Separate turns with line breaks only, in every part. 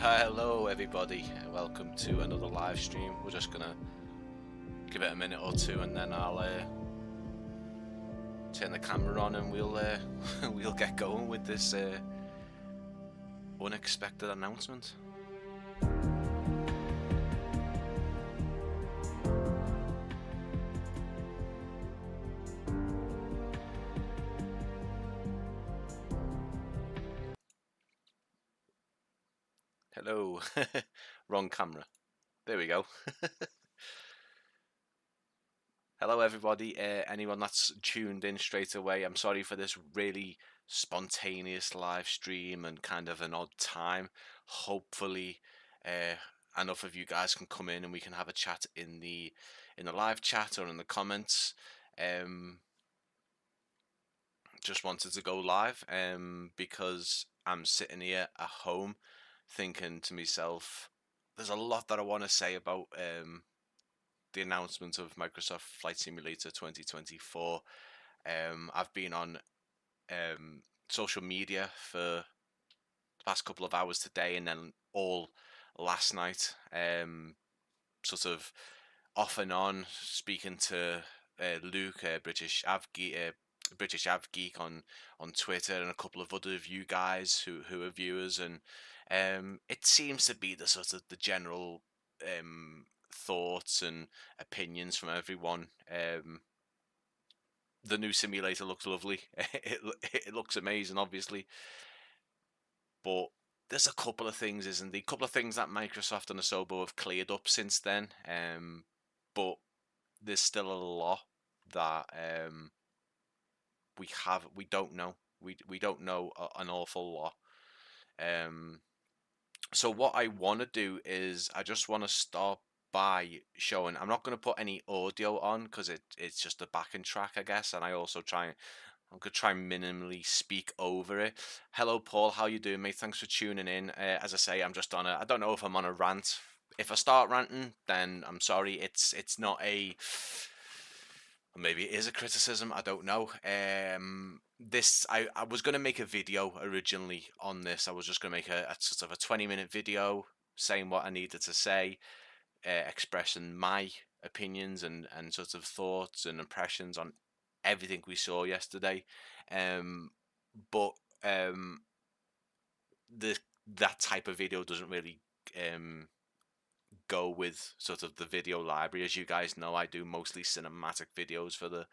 Hello everybody, welcome to another live stream. We're just gonna give it a minute or two and then I'll turn the camera on and we'll we'll get going with this unexpected announcement. Hello. Wrong camera. There we go. Hello everybody, anyone that's tuned in straight away, I'm sorry for this really spontaneous live stream and kind of an odd time. Hopefully enough of you guys can come in and we can have a chat in the live chat or in the comments. Just wanted to go live because I'm sitting here at home thinking to myself, there's a lot that I want to say about the announcement of Microsoft Flight Simulator 2024. I've been on social media for the past couple of hours today and then all last night, sort of off and on, speaking to Luke, British Av Geek on Twitter, and a couple of other of you guys who are viewers, and it seems to be the sort of the general thoughts and opinions from everyone. The new simulator looks lovely. It looks amazing, obviously, but there's a couple of things, isn't there? A couple of things that Microsoft and Asobo have cleared up since then, but there's still a lot that we don't know. We don't know an awful lot. So what I want to do is I just want to start by showing. I'm not going to put any audio on because it's just a backing track, I guess, and I'm gonna try and minimally speak over it. Hello Paul, how you doing, mate? Thanks for tuning in. As I say, I'm just on I don't know if I'm on a rant. If I start ranting, then I'm sorry. It's not a, maybe it is a criticism, I don't know. I was going to make a video originally on this. I was just going to make a sort of a 20-minute video saying what I needed to say, expressing my opinions and sort of thoughts and impressions on everything we saw yesterday. But that type of video doesn't really go with sort of the video library. As you guys know, I do mostly cinematic videos for the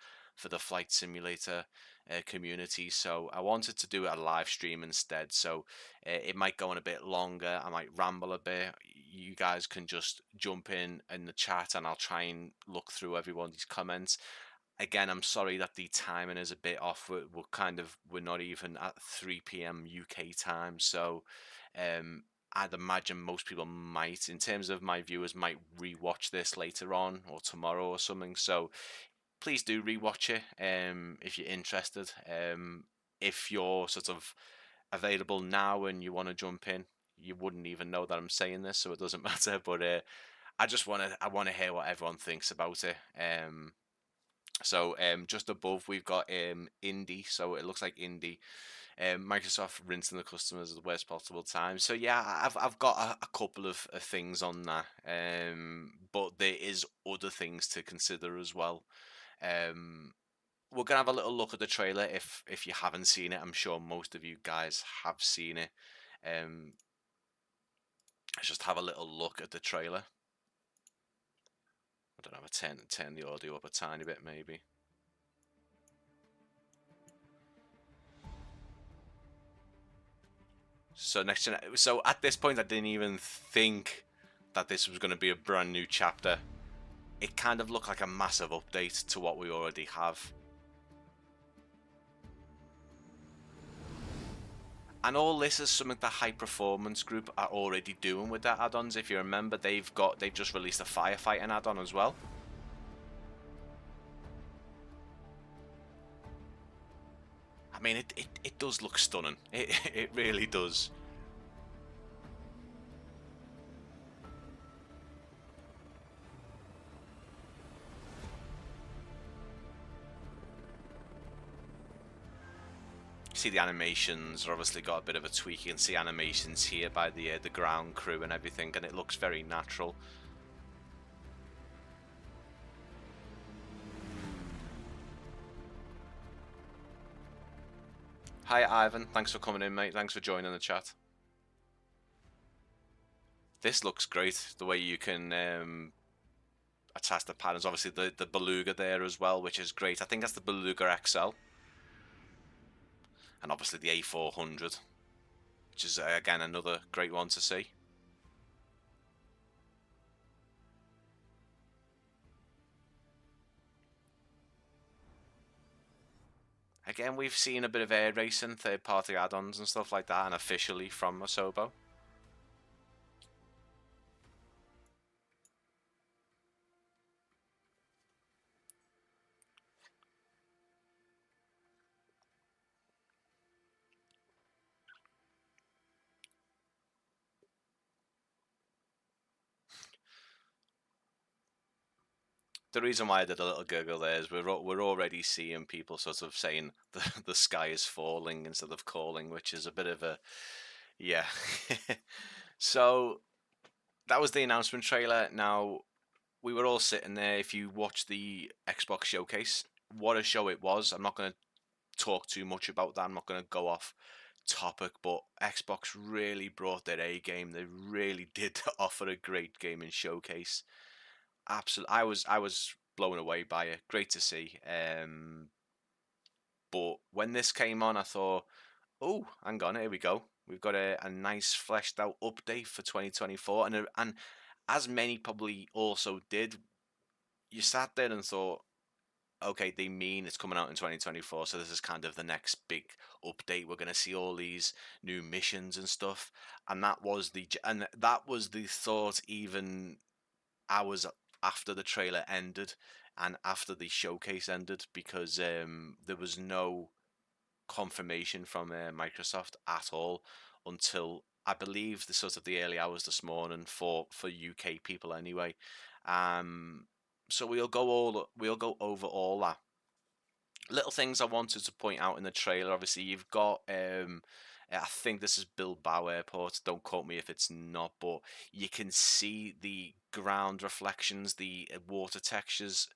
flight simulator community, so I wanted to do a live stream instead. So it might go on a bit longer, I might ramble a bit. You guys can just jump in the chat and I'll try and look through everyone's comments. Again, I'm sorry that the timing is a bit off. We're not even at 3 p.m. UK time, so I'd imagine most people might, in terms of my viewers, might rewatch this later on or tomorrow or something. So please do rewatch it if you're interested. If you're sort of available now and you want to jump in, you wouldn't even know that I'm saying this, so it doesn't matter. But I want to hear what everyone thinks about it. So just above we've got indie, so it looks like indie. Microsoft rinsing the customers at the worst possible time. So yeah, I've got a couple of things on that, but there is other things to consider as well. We're gonna have a little look at the trailer if you haven't seen it. I'm sure most of you guys have seen it. Let's just have a little look at the trailer. I don't know, turn the audio up a tiny bit maybe. So so at this point I didn't even think that this was going to be a brand new chapter. It kind of looked like a massive update to what we already have. And all this is something the High Performance Group are already doing with their add-ons. If you remember, they've just released a firefighting add-on as well. I mean, it does look stunning. It really does. see the animations are obviously got a bit of a tweak. You can see animations here by the ground crew and everything, and it looks very natural. Hi Ivan, thanks for coming in, mate. Thanks for joining the chat. This looks great, the way you can attach the patterns. Obviously the Beluga there as well, which is great. I think that's the Beluga XL. And obviously the A400, which is again another great one to see. Again, we've seen a bit of air racing, third-party add-ons and stuff like that, and officially from Asobo. The reason why I did a little giggle there is we're already seeing people sort of saying the sky is falling instead of calling, which is a bit of a, yeah. So that was the announcement trailer. Now, we were all sitting there. If you watch the Xbox showcase, what a show it was. I'm not going to talk too much about that. I'm not going to go off topic, but Xbox really brought their A game. They really did offer a great gaming showcase. Absolutely, I was blown away by it. Great to see. But when this came on, I thought, oh, hang on, here we go. We've got a nice fleshed out update for 2024, and as many probably also did, you sat there and thought, okay, they mean it's coming out in 2024, so this is kind of the next big update. We're going to see all these new missions and stuff, and that was the thought even hours after the trailer ended and after the showcase ended, because there was no confirmation from Microsoft at all until I believe the sort of the early hours this morning for UK people anyway. So we'll go over all that. Little things I wanted to point out in the trailer. Obviously, you've got I think this is Bilbao Airport. Don't quote me if it's not, but you can see the ground reflections, the water textures.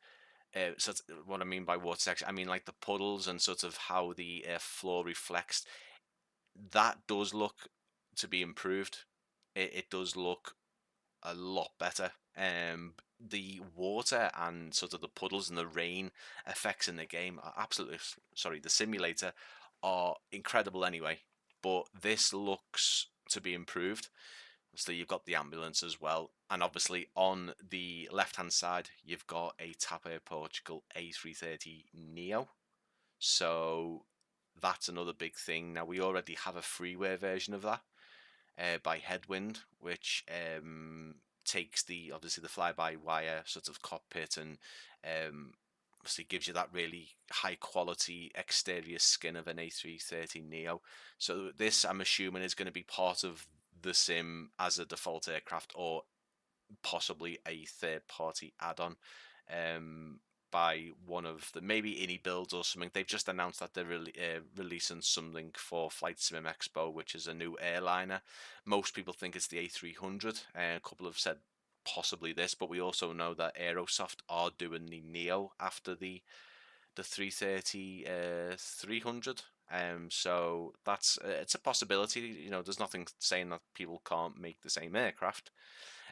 So what I mean by water texture, I mean like the puddles and sort of how the floor reflects. That does look to be improved. It does look a lot better. The water and sort of the puddles and the rain effects in the game are absolutely, sorry, the simulator are incredible anyway. But this looks to be improved. So you've got the ambulance as well, and obviously on the left hand side you've got a TAP Air Portugal A330 Neo. So that's another big thing. Now we already have a freeware version of that by Headwind, which takes the obviously the fly-by-wire sort of cockpit and obviously gives you that really high quality exterior skin of an A330 Neo. So this, I'm assuming, is going to be part of the sim as a default aircraft, or possibly a third-party add-on by one of the maybe Indie Builds or something. They've just announced that they're releasing something for Flight Sim Expo, which is a new airliner. Most people think it's the A300, and a couple have said possibly this, but we also know that Aerosoft are doing the Neo after the 330 300. So that's it's a possibility. You know, there's nothing saying that people can't make the same aircraft.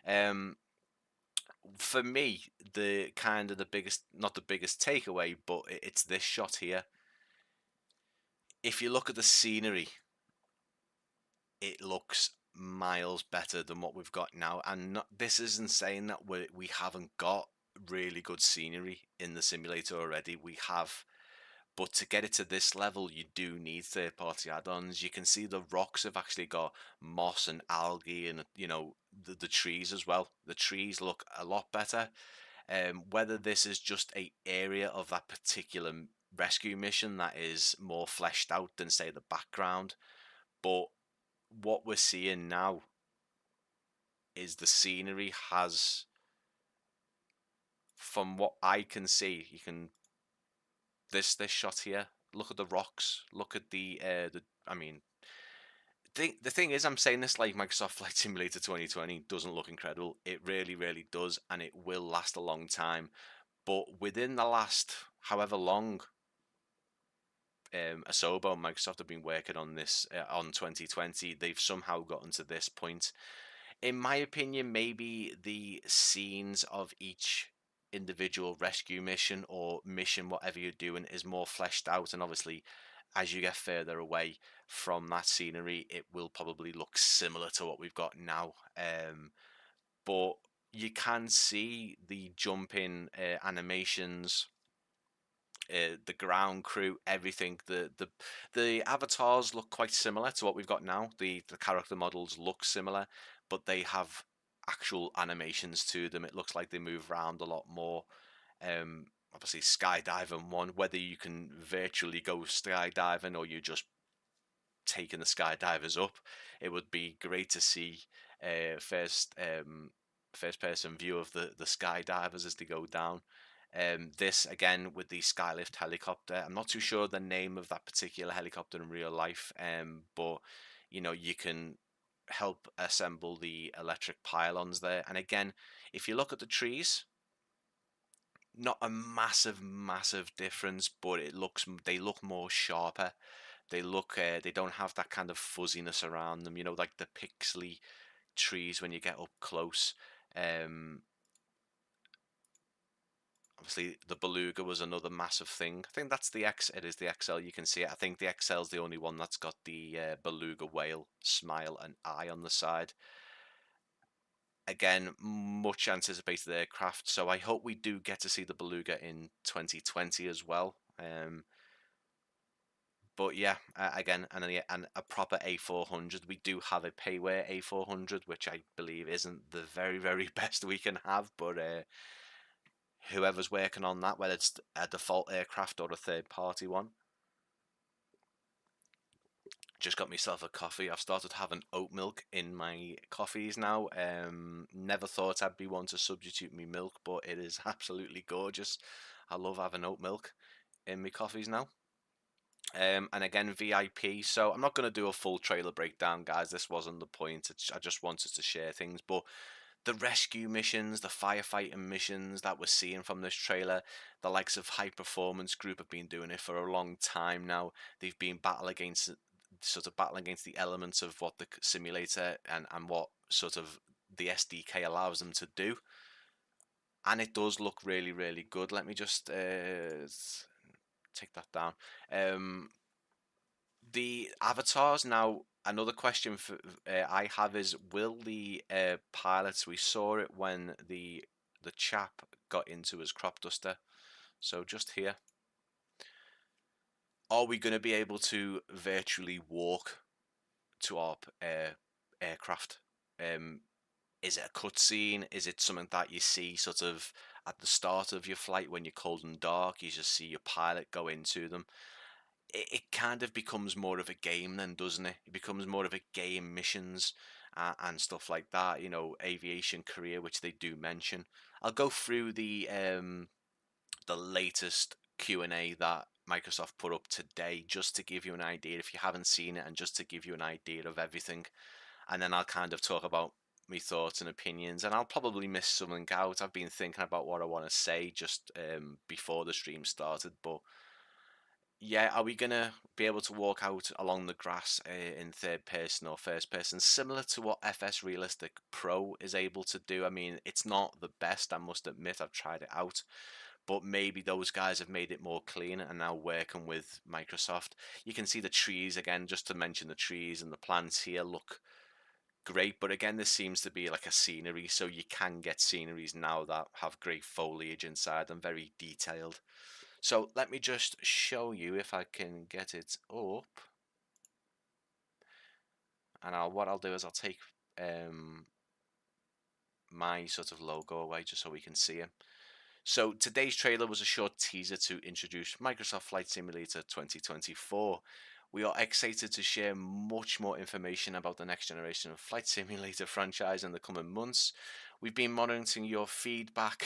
For me, the kind of the biggest, not the biggest takeaway, but it's this shot here. If you look at the scenery, it looks miles better than what we've got now. And this isn't saying that we haven't got really good scenery in the simulator already. We have, but to get it to this level, you do need third-party add-ons. You can see the rocks have actually got moss and algae, and you know the trees as well. The trees look a lot better. Whether this is just a area of that particular rescue mission that is more fleshed out than say the background, but what we're seeing now is the scenery has, from what I can see, you can this shot here, look at the rocks, look at the. I mean, the thing is, I'm saying this like Microsoft Flight Simulator 2020 doesn't look incredible. It really, really does, and it will last a long time. But within the last however long, Asobo and Microsoft have been working on this on 2020, they've somehow gotten to this point. In my opinion, maybe the scenes of each individual rescue mission or mission, whatever you're doing, is more fleshed out. And obviously, as you get further away from that scenery, it will probably look similar to what we've got now. But you can see the jumping animations, the ground crew, everything. The avatars look quite similar to what we've got now. The character models look similar, but they have actual animations to them. It looks like they move around a lot more. Obviously, skydiving one, whether you can virtually go skydiving or you just taking the skydivers up, it would be great to see first person view of the skydivers as they go down. This again with the Skylift helicopter. I'm not too sure the name of that particular helicopter in real life, but you know, you can help assemble the electric pylons there. And again, if you look at the trees, not a massive difference, but they look more sharper. They don't have that kind of fuzziness around them, you know, like the pixely trees when you get up close. Um, Obviously, the Beluga was another massive thing. I think that's the X. It is the XL. You can see it. I think the XL is the only one that's got the Beluga whale smile and eye on the side. Again, much anticipated aircraft. So I hope we do get to see the Beluga in 2020 as well. But yeah, again, and a proper A400. We do have a payware A400, which I believe isn't the very best we can have, but whoever's working on that, whether it's a default aircraft or a third party one. Just got myself a coffee. I've started having oat milk in my coffees now. Never thought I'd be one to substitute me milk, but it is absolutely gorgeous. I love having oat milk in my coffees now. And again, VIP. So I'm not going to do a full trailer breakdown, guys. This wasn't the point. I just wanted to share things. But the rescue missions, the firefighting missions that we're seeing from this trailer, the likes of High Performance Group have been doing it for a long time now. They've been battling against the elements of what the simulator and what sort of the SDK allows them to do. And it does look really good. Let me just take that down. The avatars now. Another question I have is: will the pilots? We saw it when the chap got into his crop duster. So just here, are we going to be able to virtually walk to our aircraft? Is it a cutscene? Is it something that you see sort of at the start of your flight when you're cold and dark? You just see your pilot go into them. It kind of becomes more of a game then, doesn't it? It becomes more of a game, missions and stuff like that. You know, aviation career, which they do mention. I'll go through the latest Q&A that Microsoft put up today just to give you an idea if you haven't seen it, and just to give you an idea of everything. And then I'll kind of talk about my thoughts and opinions, and I'll probably miss something out. I've been thinking about what I want to say just before the stream started, but yeah, are we gonna be able to walk out along the grass in third person or first person, similar to what FS Realistic Pro is able to do? I mean, it's not the best, I must admit. I've tried it out, but maybe those guys have made it more clean and now working with Microsoft. You can see the trees again, just to mention the trees and the plants here look great, but again, this seems to be like a scenery, so you can get sceneries now that have great foliage inside and very detailed. So let me just show you if I can get it up. And what I'll do is I'll take my sort of logo away just so we can see it. So today's trailer was a short teaser to introduce Microsoft Flight Simulator 2024. We are excited to share much more information about the next generation of Flight Simulator franchise in the coming months. We've been monitoring your feedback.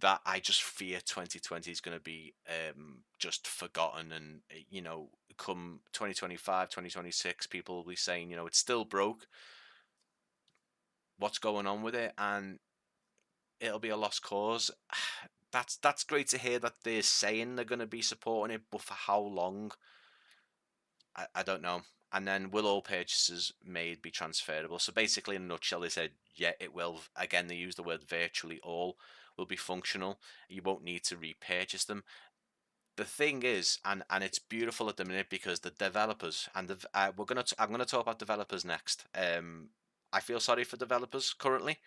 that I just fear 2020 is going to be just forgotten, and come 2025, 2026, people will be saying, it's still broke. What's going on with it? And it'll be a lost cause. That's great to hear that they're saying they're going to be supporting it, but for how long? I don't know. And then will all purchases made be transferable? So basically, in a nutshell, they said, yeah, it will. Again, they use the word virtually all will be functional. You won't need to repurchase them. The thing is, and it's beautiful at the minute because the developers and I'm gonna talk about developers next. I feel sorry for developers currently.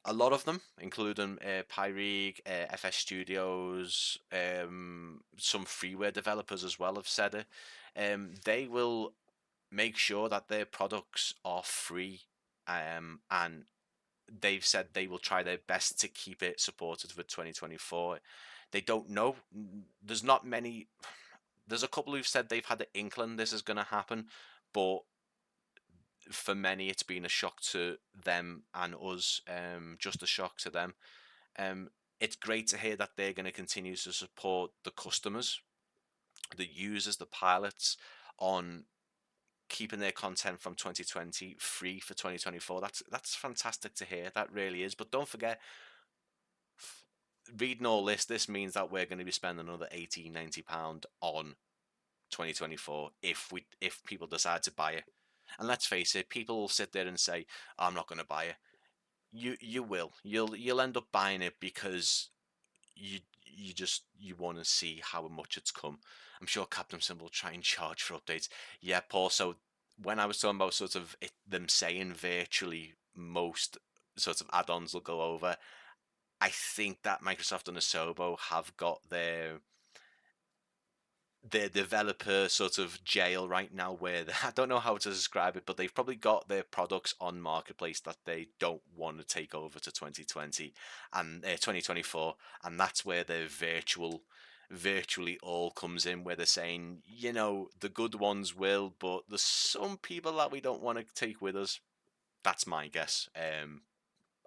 A lot of them, including Pyreeg, FS Studios, some freeware developers as well, have said it. They will make sure that their products are free, and they've said they will try their best to keep it supported for 2024. They don't know. There's not many. There's a couple who've said they've had an inkling this is going to happen, but for many it's been a shock to them and us. Just a shock to them. Um, it's great to hear that they're going to continue to support the customers, the users, the pilots on keeping their content from 2020 free for 2024. That's fantastic to hear. That really is. But don't forget, reading all this means that we're going to be spending another 80, £90 on 2024 if people decide to buy it. And let's face it, people will sit there and say, I'm not going to buy it. You will. You'll end up buying it because you want to see how much it's come. I'm sure Captain Sim will try and charge for updates. Yeah, Paul. So when I was talking about sort of them saying virtually most sort of add-ons will go over, I think that Microsoft and Asobo have got their developer sort of jail right now where I don't know how to describe it, but they've probably got their products on marketplace that they don't want to take over to 2020 and 2024, and that's where their virtually all comes in, where they're saying, the good ones will, but there's some people that we don't want to take with us. That's my guess.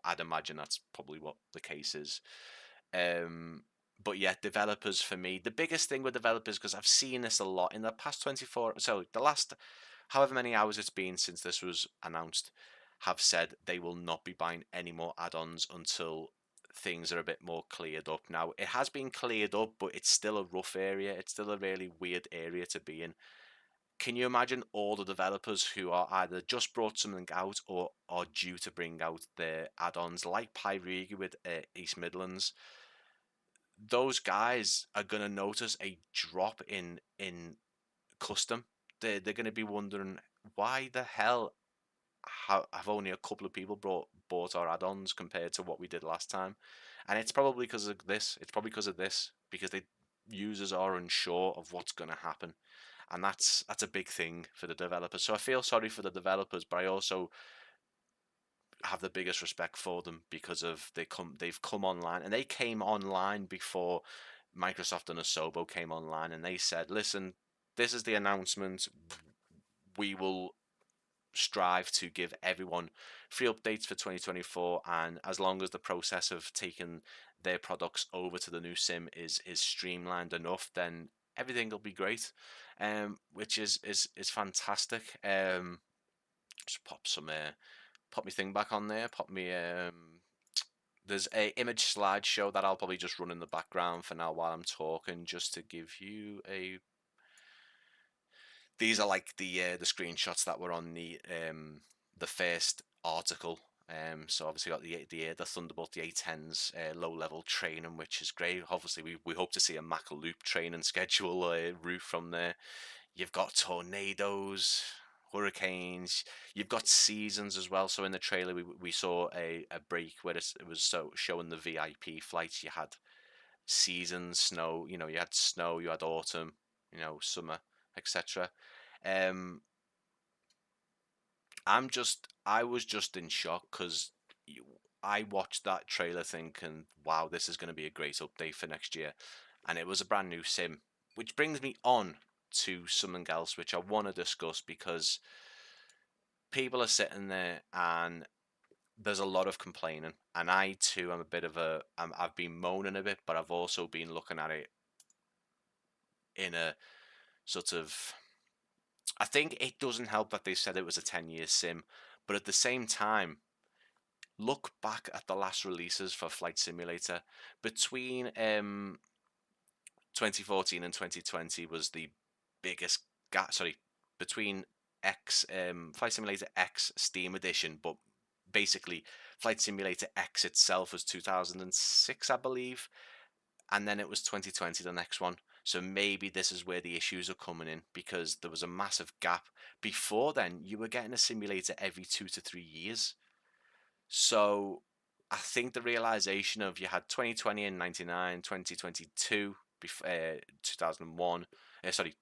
I'd imagine that's probably what the case is. But yeah, developers for me, the biggest thing with developers, because I've seen this a lot in the past 24, so the last however many hours it's been since this was announced, have said they will not be buying any more add-ons until things are a bit more cleared up. Now, it has been cleared up, but it's still a rough area. It's still a really weird area to be in. Can you imagine all the developers who are either just brought something out or are due to bring out their add-ons, like Pyreeg with East Midlands? Those guys are going to notice a drop in custom. They're going to be wondering why the hell have only a couple of people bought our add-ons compared to what we did last time. And it's probably because of this. It's probably because of this, because the users are unsure of what's going to happen, and that's a big thing for the developers. So I feel sorry for the developers, but I also have the biggest respect for them because of they've come online, and they came online before Microsoft and Asobo came online, and they said, listen, this is the announcement. We will strive to give everyone free updates for 2024, and as long as the process of taking their products over to the new sim is streamlined enough, then everything will be great. Which is fantastic. Just pop me thing back on there. Pop me there's a image slideshow that I'll probably just run in the background for now while I'm talking, just to give you a. These are like the screenshots that were on the first article. So obviously got the Thunderbolt, the A10's low level training, which is great. Obviously we hope to see a Mac Loop training schedule route from there. You've got tornadoes, hurricanes. You've got seasons as well. So in the trailer we saw a break where it was showing the VIP flights. You had seasons, snow. You had snow, you had autumn, summer, etc. Um, I was just in shock because I watched that trailer thinking, wow, this is going to be a great update for next year. And it was a brand new sim, which brings me on to something else which I want to discuss, because people are sitting there and there's a lot of complaining, and I too am a bit of a I've been moaning a bit, but I've also been looking at it in a sort of, I think it doesn't help that they said it was a 10-year sim, but at the same time, look back at the last releases for Flight Simulator. Between 2014 and 2020 was the biggest gap. Sorry, between Flight Simulator X Steam Edition, but basically Flight Simulator X itself was 2006, I believe, and then it was 2020 the next one. So maybe this is where the issues are coming in, because there was a massive gap. Before then, you were getting a simulator every 2 to 3 years. So I think the realization of, you had 2020 and 99, 2022, 2001, sorry,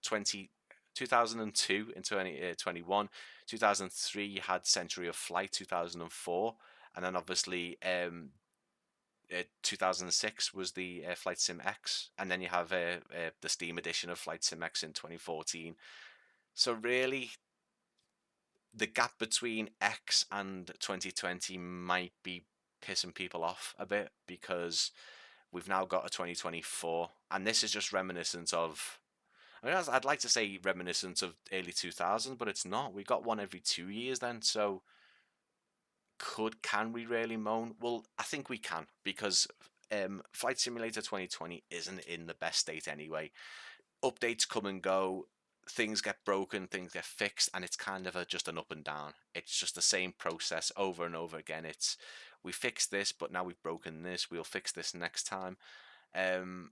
20, 2002 and 2021, 2003 you had Century of Flight, 2004, and then obviously 2006 was the Flight Sim X, and then you have the Steam edition of Flight Sim X in 2014. So really, the gap between X and 2020 might be pissing people off a bit, because we've now got a 2024, and this is just reminiscent of. I mean, I'd like to say reminiscent of early 2000s, but it's not. We got one every 2 years then, so can we really moan? Well, I think we can, because Flight Simulator 2020 isn't in the best state anyway. Updates come and go, things get broken, things get fixed, and it's kind of just an up and down. It's just the same process over and over again. It's, we fixed this, but now we've broken this. We'll fix this next time. Um,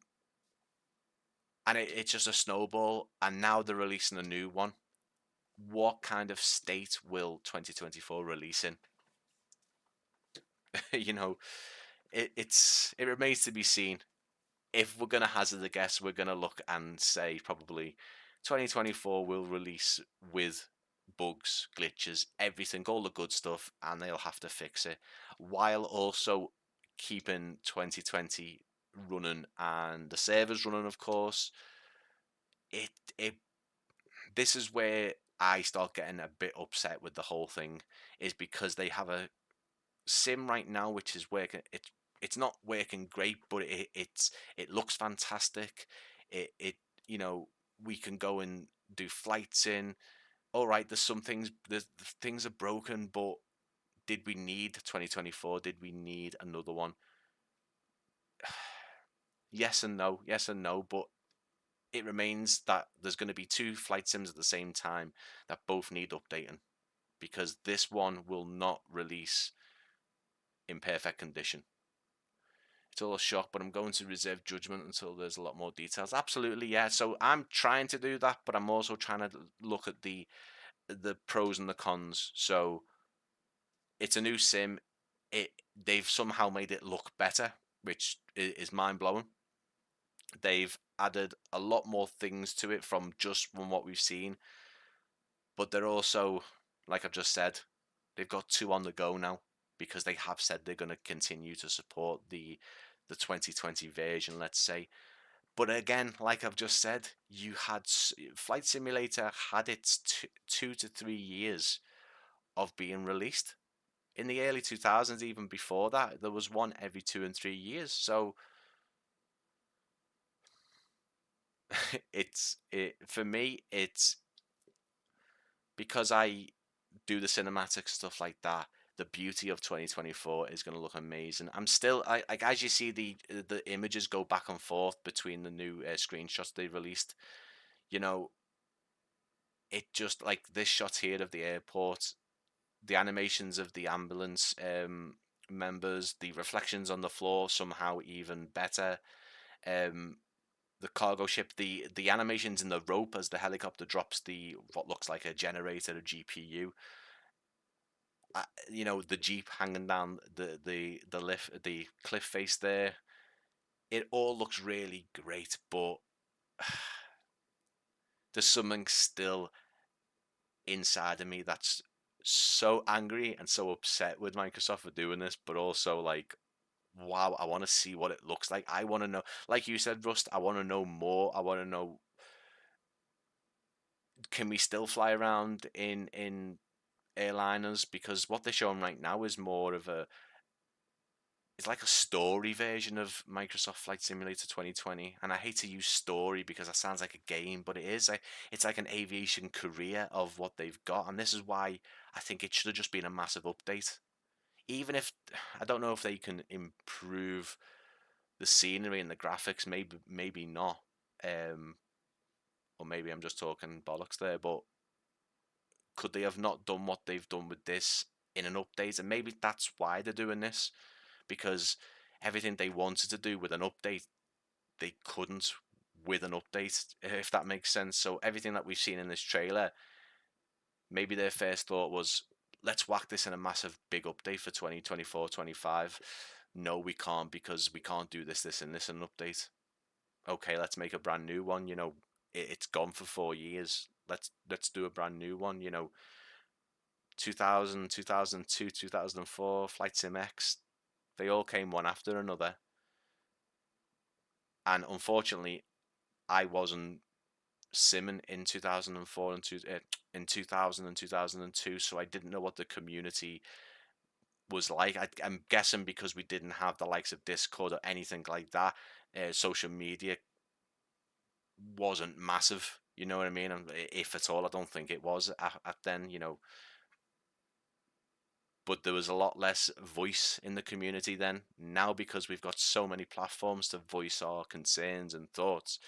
and it's just a snowball. And now they're releasing a new one. What kind of state will 2024 release in? you know, it remains to be seen. If we're gonna hazard a guess, we're gonna look and say probably 2024 will release with bugs, glitches, everything, all the good stuff, and they'll have to fix it, while also keeping 2020 running and the servers running, of course. It This is where I start getting a bit upset with the whole thing, is because they have a sim right now which is working. It's not working great, but it looks fantastic. It you know, we can go and do flights in. All right, there's some things, things are broken, but did we need 2024? Did we need another one? Yes and no, yes and no, but it remains that there's going to be two flight sims at the same time that both need updating, because this one will not release in perfect condition. It's all a shock, but I'm going to reserve judgment until there's a lot more details. Absolutely, yeah. So I'm trying to do that, but I'm also trying to look at the pros and the cons. So it's a new sim. They've somehow made it look better, which is mind blowing. They've added a lot more things to it from what we've seen, but they're also, like I've just said, they've got two on the go now, because they have said they're going to continue to support the 2020 version, let's say. But again, like I've just said, you had Flight Simulator had its 2 to 3 years of being released. In the early 2000s, even before that, there was one every 2 and 3 years. So for me, it's because I do the cinematic stuff like that. The beauty of 2024 is going to look amazing. I'm still, like, as you see the images go back and forth between the new screenshots they released. You know, it just, like this shot here of the airport, the animations of the ambulance members, the reflections on the floor somehow even better. Um, the cargo ship, the animations in the rope as the helicopter drops the what looks like a generator, a GPU. You know, the jeep hanging down the lift, the cliff face there. It all looks really great, but there's something still inside of me that's so angry and so upset with Microsoft for doing this, but also like, wow, I want to see what it looks like. I want to know, like you said, Rust, I want to know more. I want to know, can we still fly around in airliners, because what they're showing right now is more of a, it's like a story version of Microsoft Flight Simulator 2020. And I hate to use story because that sounds like a game, but it is. It's like an aviation career of what they've got. And this is why I think it should have just been a massive update. Even if, I don't know if they can improve the scenery and the graphics, maybe not. Or maybe I'm just talking bollocks there, but could they have not done what they've done with this in an update? And maybe that's why they're doing this, because everything they wanted to do with an update, they couldn't with an update, if that makes sense. So everything that we've seen in this trailer, maybe their first thought was, let's whack this in a massive big update for 2024, 25. No, we can't, because we can't do this, and this in an update. Okay, let's make a brand new one. It's gone for 4 years. Let's do a brand new one. 2000, 2002, 2004, Flight Sim X, they all came one after another. And unfortunately, I wasn't simming in 2004 and in 2000 and 2002, so I didn't know what the community was like. I'm guessing because we didn't have the likes of Discord or anything like that, social media wasn't massive. You know what I mean? And if at all, I don't think it was at then. But there was a lot less voice in the community then. Now, because we've got so many platforms to voice our concerns and thoughts,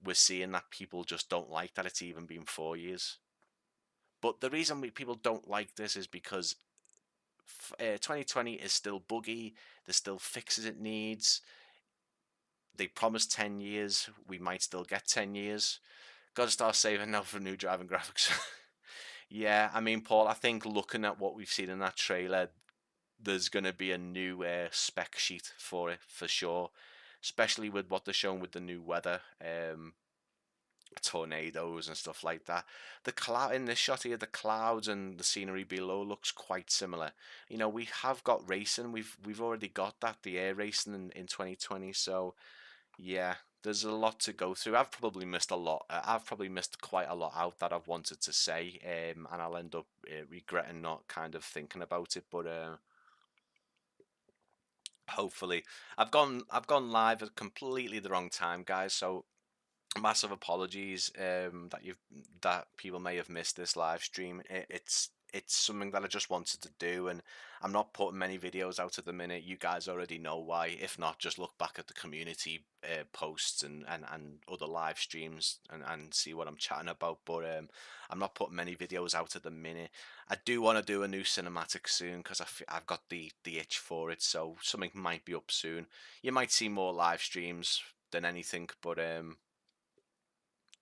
we're seeing that people just don't like that it's even been 4 years. But the reason people don't like this is because 2020 is still buggy. There's still fixes it needs. They promised 10 years. We might still get 10 years. Gotta start saving now for new driving graphics. Yeah, I mean, Paul, I think looking at what we've seen in that trailer, there's going to be a new spec sheet for it for sure, especially with what they're showing with the new weather, tornadoes and stuff like that. The cloud in this shot here, the clouds and the scenery below looks quite similar. We have got racing. We've already got that, the air racing in 2020. So yeah, there's a lot to go through. I've probably missed a lot. I've probably missed quite a lot out that I've wanted to say, and I'll end up regretting not kind of thinking about it. But hopefully, I've gone live at completely the wrong time, guys. So massive apologies that people may have missed this live stream. It's something that I just wanted to do, and I'm not putting many videos out at the minute. You guys already know why. If not, just look back at the community posts and other live streams and see what I'm chatting about. But I'm not putting many videos out at the minute. I do want to do a new cinematic soon because I've got the itch for it. So something might be up soon. You might see more live streams than anything, but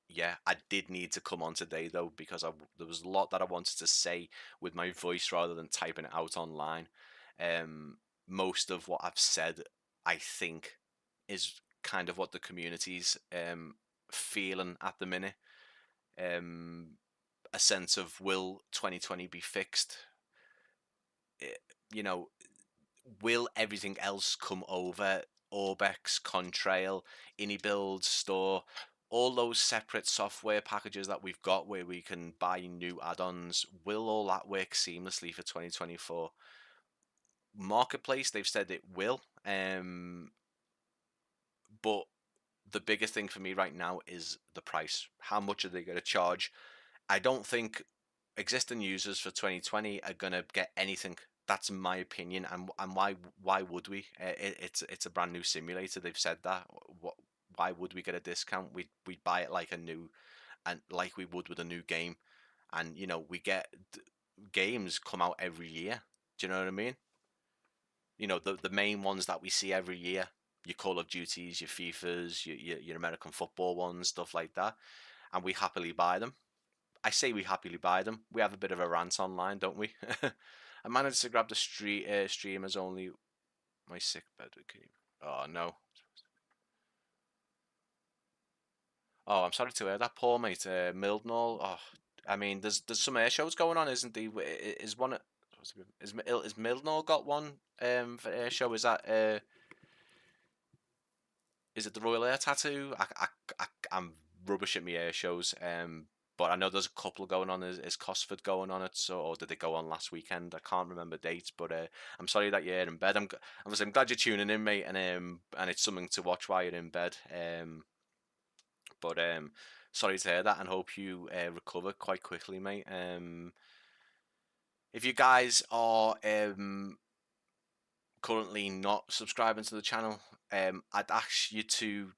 yeah, I did need to come on today though, because there was a lot that I wanted to say with my voice rather than typing it out online. Most of what I've said, I think, is kind of what the community's feeling at the minute. A sense of, will 2020 be fixed? Eh, You know, will everything else come over? Orbex, Contrail, InnyBuild, Store, all those separate software packages that we've got where we can buy new add-ons, will all that work seamlessly for 2024? Marketplace, they've said it will, but the biggest thing for me right now is the price. How much are they going to charge? I don't think existing users for 2020 are going to get anything. That's my opinion, and why would we? It's a brand new simulator. They've said that. Why would we get a discount? We'd buy it like a new, and like we would with a new game, and we get games come out every year. Do you know what I mean? The main ones that we see every year, your Call of Duties, your FIFAs, your American football ones, stuff like that, and we happily buy them. I say we happily buy them. We have a bit of a rant online, don't we? I managed to grab the streamers only. My sick bed. Oh no. Oh, I'm sorry to hear that, poor mate. Mildnall. Oh, I mean, there's some air shows going on, isn't there? Is one? Is Mildnall got one? For air show? Is it the Royal Air Tattoo? I'm rubbish at me air shows. but I know there's a couple going on. Is Cosford going on it? So, or did they go on last weekend? I can't remember dates, but I'm sorry that you're in bed. I'm glad you're tuning in, mate, and it's something to watch while you're in bed. But sorry to hear that, and hope you recover quite quickly, mate. If you guys are currently not subscribing to the channel, I'd ask you to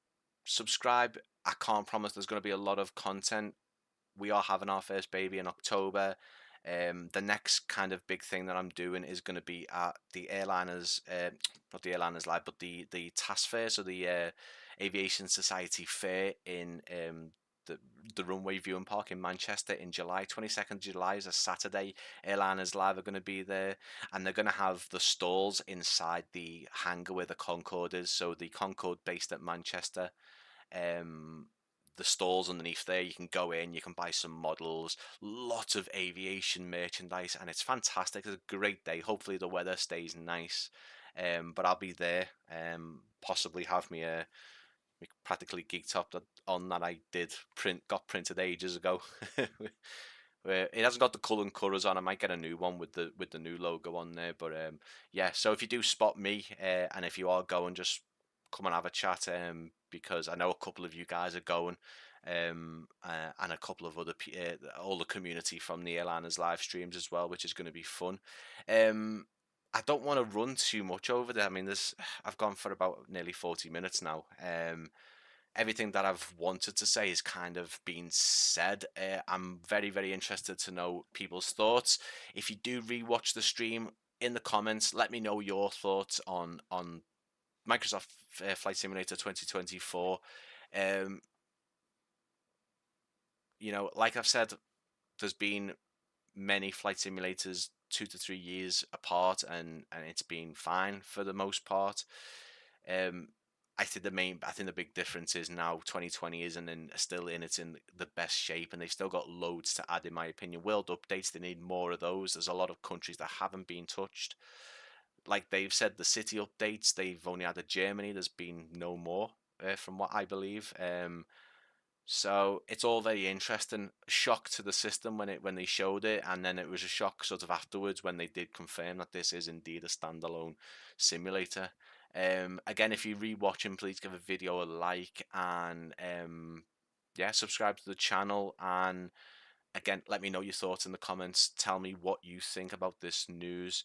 subscribe. I can't promise there's going to be a lot of content. We are having our first baby in October. The next kind of big thing that I'm doing is going to be at the airliners, not the airliners live, but the task fair, so the Aviation Society fair in the runway viewing park in Manchester in July. 22nd July is a Saturday. Airliners live are going to be there, and they're going to have the stalls inside the hangar where the Concorde is. So the Concorde based at Manchester. The stalls underneath there, you can go in, you can buy some models, lots of aviation merchandise, and it's fantastic. It's a great day. Hopefully the weather stays nice, but I'll be there. Possibly have me Practically Geek top on that I got printed ages ago. It hasn't got the colours on. I might get a new one with the new logo on there. But yeah, so if you do spot me, and if you are going, just come and have a chat. Because I know a couple of you guys are going, and a couple of other all the community from the Airliners live streams as well, which is going to be fun. I don't want to run too much over there. I mean, I've gone for about nearly 40 minutes now. Everything that I've wanted to say is kind of been said. I'm very, very interested to know people's thoughts. If you do rewatch the stream, in the comments, let me know your thoughts on Microsoft Flight Simulator 2024. You know, like I've said, there's been many flight simulators 2 to 3 years apart, and it's been fine for the most part. I think the big difference is now 2020 still in the best shape, and they've still got loads to add, in my opinion. World updates, they need more of those. There's a lot of countries that haven't been touched. Like they've said, the city updates, they've only added Germany. There's been no more, from what I believe. So it's all very interesting. Shock to the system when they showed it, and then it was a shock sort of afterwards when they did confirm that this is indeed a standalone simulator. Again, if you're rewatching, please give a video a like, and yeah, subscribe to the channel. And again, let me know your thoughts in the comments. Tell me what you think about this news.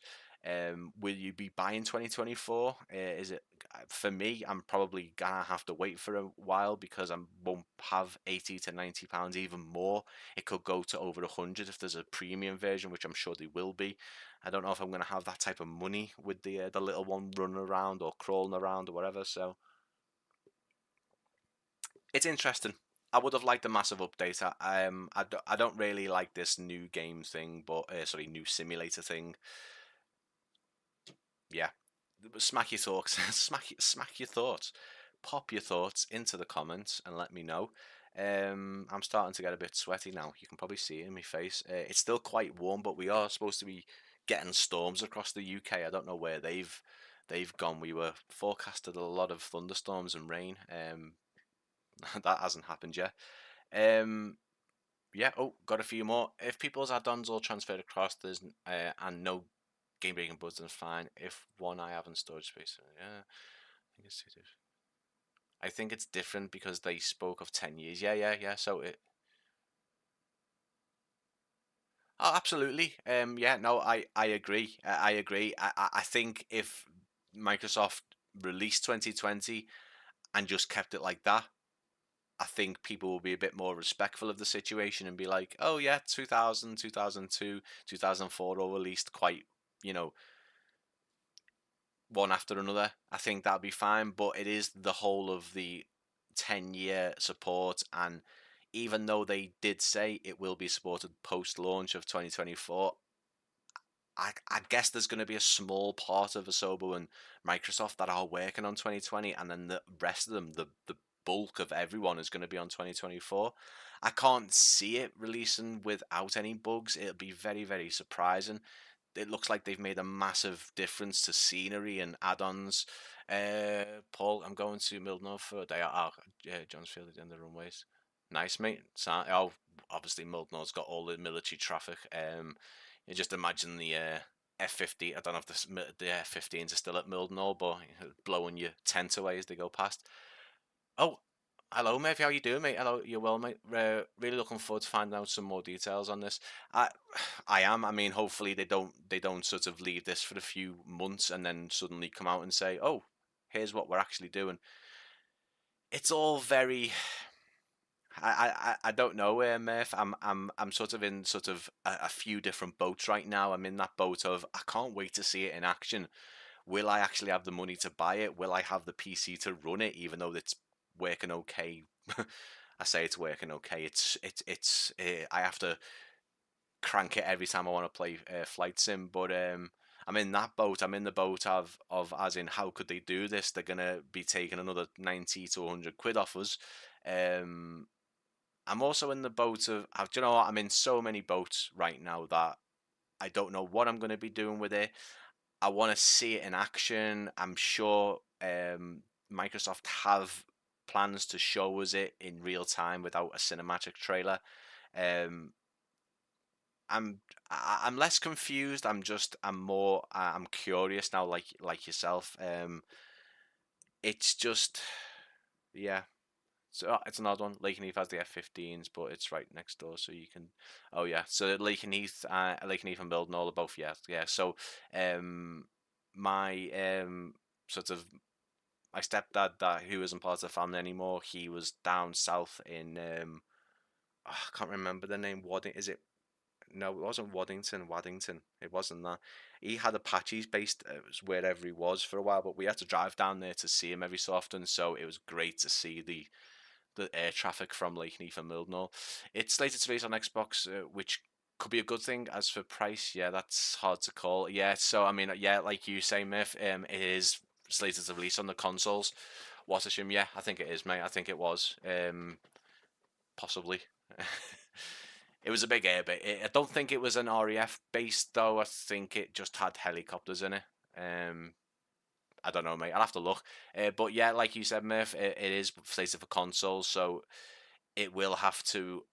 Will you be buying 2024? Is it for me? I'm probably gonna have to wait for a while because I won't have 80 to 90 pounds, even more. It could go to over 100 if there's a premium version, which I'm sure they will be. I don't know if I'm gonna have that type of money with the little one running around or crawling around or whatever. So it's interesting. I would have liked a massive update. I don't really like this new game thing, but sorry, new simulator thing. Yeah, smack your thoughts, smack your thoughts, pop your thoughts into the comments and let me know. I'm starting to get a bit sweaty now. You can probably see it in my face. It's still quite warm, but we are supposed to be getting storms across the UK. I don't know where they've gone. We were forecasted a lot of thunderstorms and rain. That hasn't happened yet. Yeah. Oh, got a few more. If people's add-ons all transferred across, there's and no game breaking buttons, fine. If one I have in storage space, yeah, I think it's different because they spoke of 10 years. Yeah. So it. Oh, absolutely. Yeah. No, I agree. I agree. I think if Microsoft released 2020 and just kept it like that, I think people will be a bit more respectful of the situation and be like, oh yeah, 2000, 2002, 2004 all released quite, you know, one after another. I think that'll be fine, but it is the whole of the 10-year support, and even though they did say it will be supported post launch of 2024, I guess there's going to be a small part of Asobo and Microsoft that are working on 2020, and then the rest of them, the bulk of everyone, is going to be on 2024. I can't see it releasing without any bugs. It'll be very, very surprising. It looks like they've made a massive difference to scenery and add-ons. Paul, I'm going to Middle North for a day. John's Field at the end of the runways. Nice, mate. Oh, obviously Mildenhall's got all the military traffic. You just imagine the F-50. I don't know if the F-15s are still at Mildenhall, but blowing your tent away as they go past. Oh, hello, mate. How you doing, mate? Hello, you well, mate? Really looking forward to finding out some more details on this. I, I am. I mean, hopefully they don't sort of leave this for a few months and then suddenly come out and say, "Oh, here's what we're actually doing." It's all very. I don't know, Murph. I'm sort of in sort of a few different boats right now. I'm in that boat of I can't wait to see it in action. Will I actually have the money to buy it? Will I have the PC to run it, even though it's working okay? I say it's working okay. It's I have to crank it every time I want to play flight sim. But I'm in that boat. I'm in the boat of as in how could they do this? They're gonna be taking another 90 to 100 quid off us. Um, I'm also in the boat of, do you know what? I'm in so many boats right now that I don't know what I'm going to be doing with it. I want to see it in action. I'm sure Microsoft have plans to show us it in real time without a cinematic trailer. Um, I'm I'm less confused. I'm curious now, like yourself. It's just yeah. So it's an odd one. Lakenheath has the F-15s, but it's right next door, so you can. Oh yeah, so Lakenheath and Mildenhall are both yeah. So, um, my sort of my stepdad that who isn't part of the family anymore, he was down south in I can't remember the name. Wadding is it? No, it wasn't Waddington. Waddington. It wasn't that. He had Apaches based wherever he was for a while, but we had to drive down there to see him every so often. So it was great to see the air traffic from Lakenheath and Mildenhall. It's slated to release on Xbox, which could be a good thing. As for price, yeah, that's hard to call. Yeah, so I mean, yeah, like you say, Myth, it is slated to release on the consoles. What assume? Yeah, I think it is, mate. I think it was, possibly. It was a big air bit. I don't think it was an REF based though. I think it just had helicopters in it. Um, I don't know, mate. I'll have to look. But yeah, like you said, Murph, it is slated for consoles, so it will have to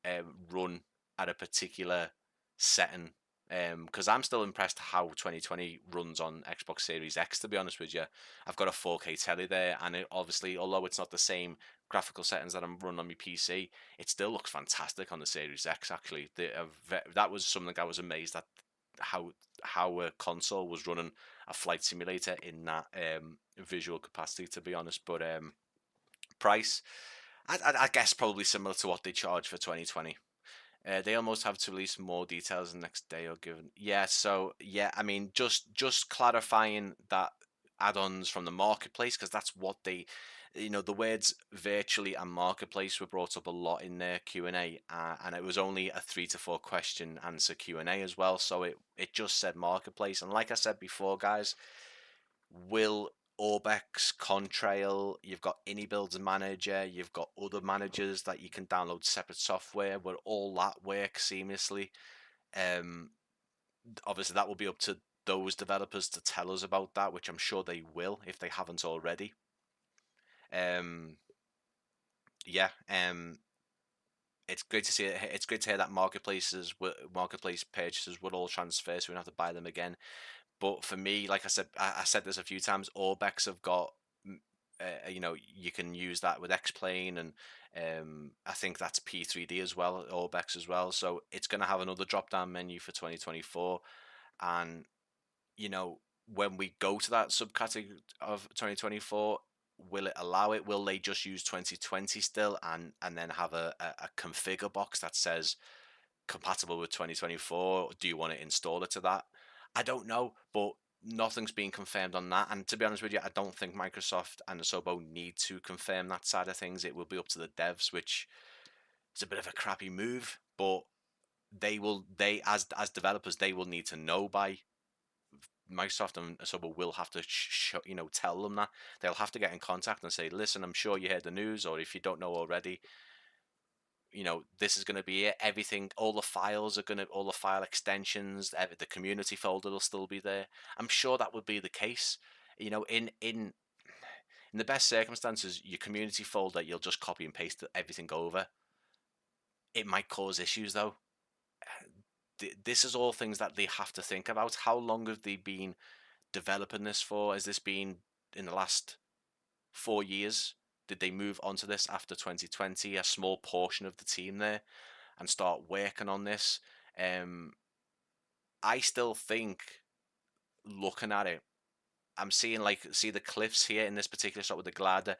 run at a particular setting. Because I'm still impressed how 2020 runs on Xbox Series X. To be honest with you, I've got a 4K telly there, and it obviously, although it's not the same graphical settings that I'm running on my PC, it still looks fantastic on the Series X. Actually, that was something I was amazed at how a console was running a flight simulator in that visual capacity. To be honest, but price. I guess probably similar to what they charge for 2020. They almost have to release more details the next day or given. Yeah, so yeah, I mean, just clarifying that add-ons from the marketplace because that's what they, the words virtually and marketplace were brought up a lot in their Q&A, and it was only a 3 to 4 question answer Q&A as well. So it just said marketplace, and like I said before, guys, will Orbex, Contrail, you've got AnyBuilds Manager, you've got other managers that you can download separate software where all that works seamlessly. Um, Obviously, that will be up to those developers to tell us about that, which I'm sure they will if they haven't already. Um, yeah, it's great to see it. It's great to hear that marketplace purchases will all transfer, so we don't have to buy them again. But for me, like I said, I said this a few times. Orbex have got, you can use that with X-Plane, and I think that's P3D as well, Orbex as well. So it's going to have another drop-down menu for 2024, and when we go to that subcategory of 2024. Will it allow it? Will they just use 2020 still, and then have a configure box that says compatible with 2024? Do you want to install it to that? I don't know, but nothing's been confirmed on that. And to be honest with you, I don't think Microsoft and Asobo need to confirm that side of things. It will be up to the devs, which is a bit of a crappy move, but they as developers, they will need to know by Microsoft and Asobo will have to tell them that. They'll have to get in contact and say, listen, I'm sure you heard the news, or if you don't know already, this is going to be it. Everything, all the files are going to, all the file extensions, the community folder will still be there. I'm sure that would be the case. In the best circumstances, your community folder, you'll just copy and paste everything over. It might cause issues though. This is all things that they have to think about. How long have they been developing this for? Has this been in the last 4 years? Did they move onto this after 2020? A small portion of the team there and start working on this. Um, I still think, looking at it, I'm seeing, like, see the cliffs here in this particular shot with the glider.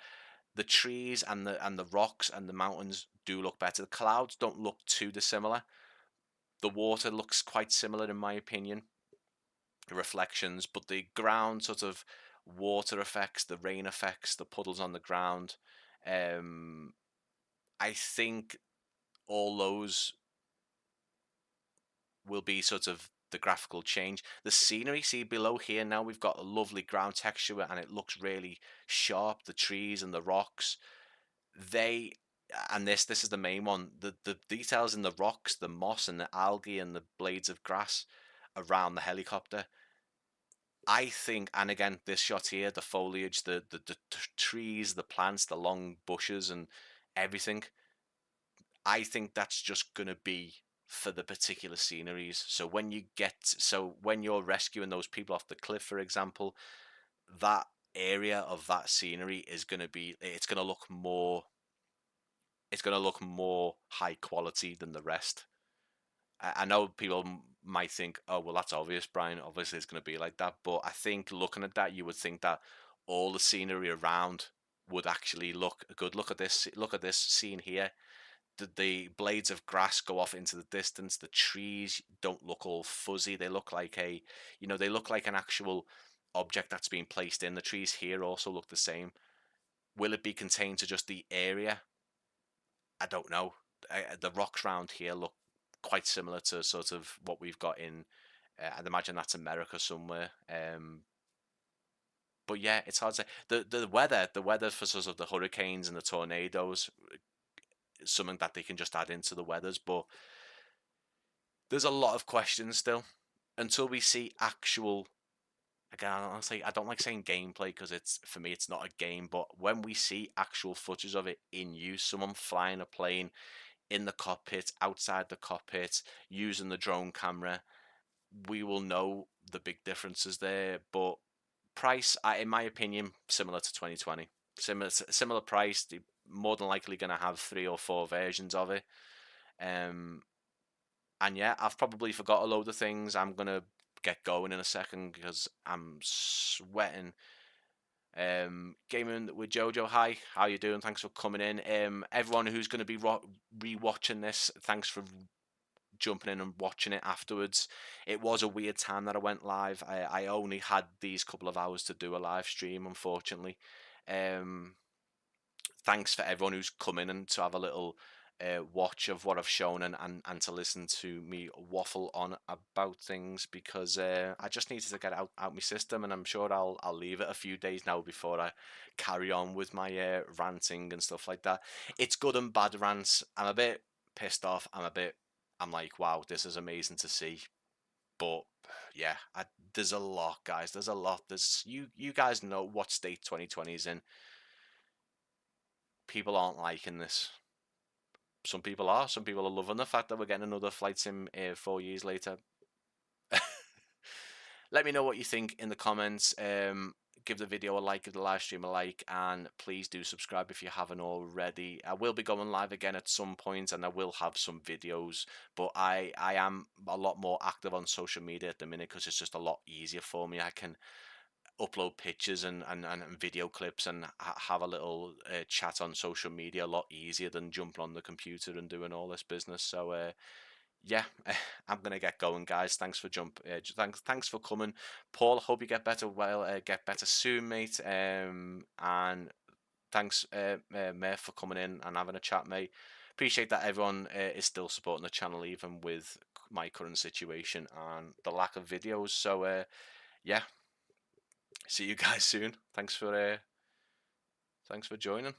The trees and the rocks and the mountains do look better. The clouds don't look too dissimilar. The water looks quite similar in my opinion, the reflections, but the ground sort of water effects, the rain effects, the puddles on the ground. Um, I think all those will be sort of the graphical change. The scenery, see below here now, we've got a lovely ground texture and it looks really sharp. The trees and the rocks, they, and this is the main one. The details in the rocks, the moss and the algae and the blades of grass around the helicopter. I think, and again, this shot here, the foliage, the trees, the plants, the long bushes, and everything. I think that's just gonna be for the particular sceneries. So when you're rescuing those people off the cliff, for example, that area of that scenery is gonna be, it's gonna look more high quality than the rest. I know people might think, oh, well, that's obvious, Brian. Obviously, it's going to be like that. But I think looking at that, you would think that all the scenery around would actually look good. Look at this. Look at this scene here. The blades of grass go off into the distance. The trees don't look all fuzzy. They look like they look like an actual object that's been placed in. The trees here also look the same. Will it be contained to just the area? I don't know. The rocks around here look quite similar to sort of what we've got in. I'd imagine that's America somewhere. But yeah, it's hard to say. The weather for sort of the hurricanes and the tornadoes, is something that they can just add into the weathers. But there's a lot of questions still until we see actual. Again, I don't like saying gameplay because it's, for me, it's not a game. But when we see actual footage of it in use, someone flying a plane in the cockpit, outside the cockpit, using the drone camera, we will know the big differences there. But price, in my opinion, similar to 2020. Similar price. They're more than likely going to have 3 or 4 versions of it. And yeah, I've probably forgot a load of things. I'm going to get going in a second because I'm sweating. Gaming with Jojo, hi, how you doing? Thanks for coming in. Everyone who's going to be re-watching this, thanks for jumping in and watching it afterwards. It was a weird time that I went live. I only had these couple of hours to do a live stream, unfortunately. Thanks for everyone who's come in and to have a little watch of what I've shown, and to listen to me waffle on about things, because I just needed to get out my system, and I'm sure I'll leave it a few days now before I carry on with my ranting and stuff like that. It's good and bad rants. I'm a bit pissed off. I'm like, wow, this is amazing to see. But yeah, there's a lot, guys. There's a lot. You guys know what state 2020 is in. People aren't liking this. Some people are. Some people are loving the fact that we're getting another flight sim 4 years later. Let me know what you think in the comments. Give the video a like, give the live stream a like, and please do subscribe if you haven't already. I will be going live again at some point, and I will have some videos, but I am a lot more active on social media at the minute because it's just a lot easier for me. I can upload pictures and video clips and have a little chat on social media a lot easier than jumping on the computer and doing all this business. So yeah, I'm gonna get going, guys. Thanks for thanks for coming, Paul. Hope you get better. Well, get better soon, mate. And thanks, mate, for coming in and having a chat, mate. Appreciate that everyone is still supporting the channel even with my current situation and the lack of videos. So yeah, see you guys soon. Thanks for joining.